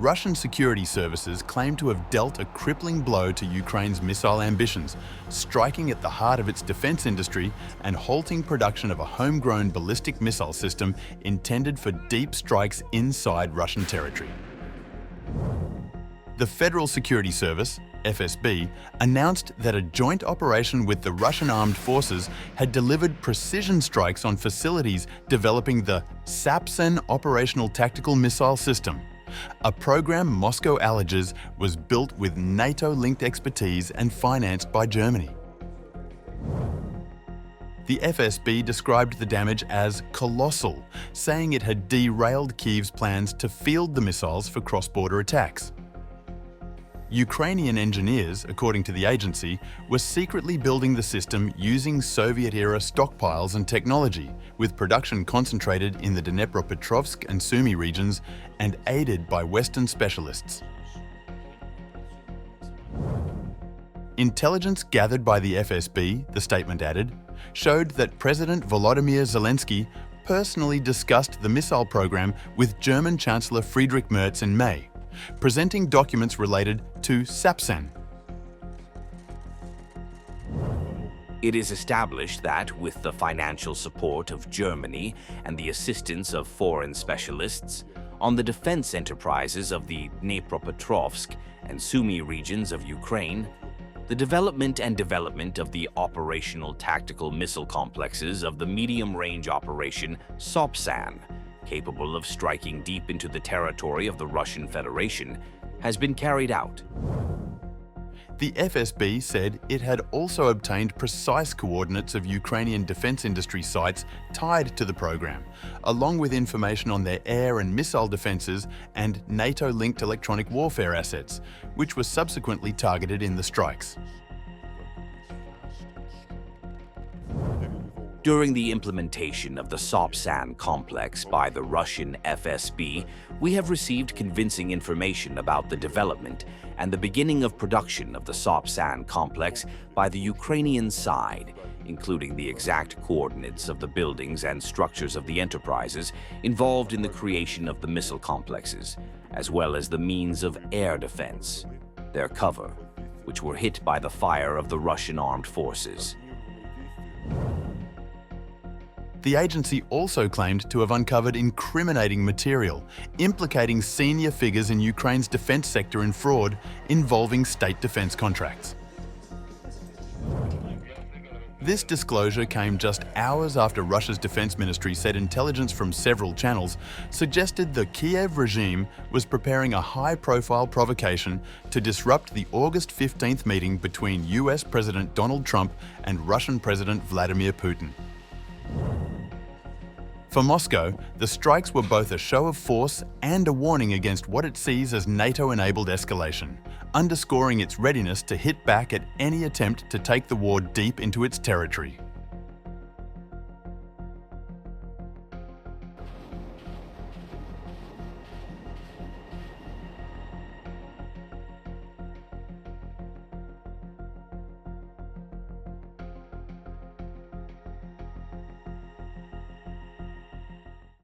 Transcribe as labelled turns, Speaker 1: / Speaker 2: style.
Speaker 1: Russian security services claim to have dealt a crippling blow to Ukraine's missile ambitions, striking at the heart of its defense industry and halting production of a homegrown ballistic missile system intended for deep strikes inside Russian territory. The Federal Security Service, FSB, announced that a joint operation with the Russian armed forces had delivered precision strikes on facilities developing the Sapsan operational tactical missile system, a program Moscow alleges was built with NATO-linked expertise and financed by Germany. The FSB described the damage as colossal, saying it had derailed Kyiv's plans to field the missiles for cross-border attacks. Ukrainian engineers, according to the agency, were secretly building the system using Soviet-era stockpiles and technology, with production concentrated in the Dnepropetrovsk and Sumy regions and aided by Western specialists. Intelligence gathered by the FSB, the statement added, showed that President Volodymyr Zelensky personally discussed the missile program with German Chancellor Friedrich Merz in May, presenting documents related to Sapsan.
Speaker 2: It is established that, with the financial support of Germany and the assistance of foreign specialists, on the defense enterprises of the Dnepropetrovsk and Sumy regions of Ukraine, the development of the operational tactical missile complexes of the medium-range operation Sapsan, capable of striking deep into the territory of the Russian Federation, has been carried out.
Speaker 1: The FSB said it had also obtained precise coordinates of Ukrainian defense industry sites tied to the program, along with information on their air and missile defenses and NATO-linked electronic warfare assets, which were subsequently targeted in the strikes.
Speaker 2: During the implementation of the Sapsan complex by the Russian FSB, we have received convincing information about the development and the beginning of production of the Sapsan complex by the Ukrainian side, including the exact coordinates of the buildings and structures of the enterprises involved in the creation of the missile complexes, as well as the means of air defense, their cover, which were hit by the fire of the Russian armed forces.
Speaker 1: The agency also claimed to have uncovered incriminating material implicating senior figures in Ukraine's defense sector in fraud involving state defense contracts. This disclosure came just hours after Russia's defense ministry said intelligence from several channels suggested the Kiev regime was preparing a high-profile provocation to disrupt the August 15th meeting between US President Donald Trump and Russian President Vladimir Putin. For Moscow, the strikes were both a show of force and a warning against what it sees as NATO-enabled escalation, underscoring its readiness to hit back at any attempt to take the war deep into its territory.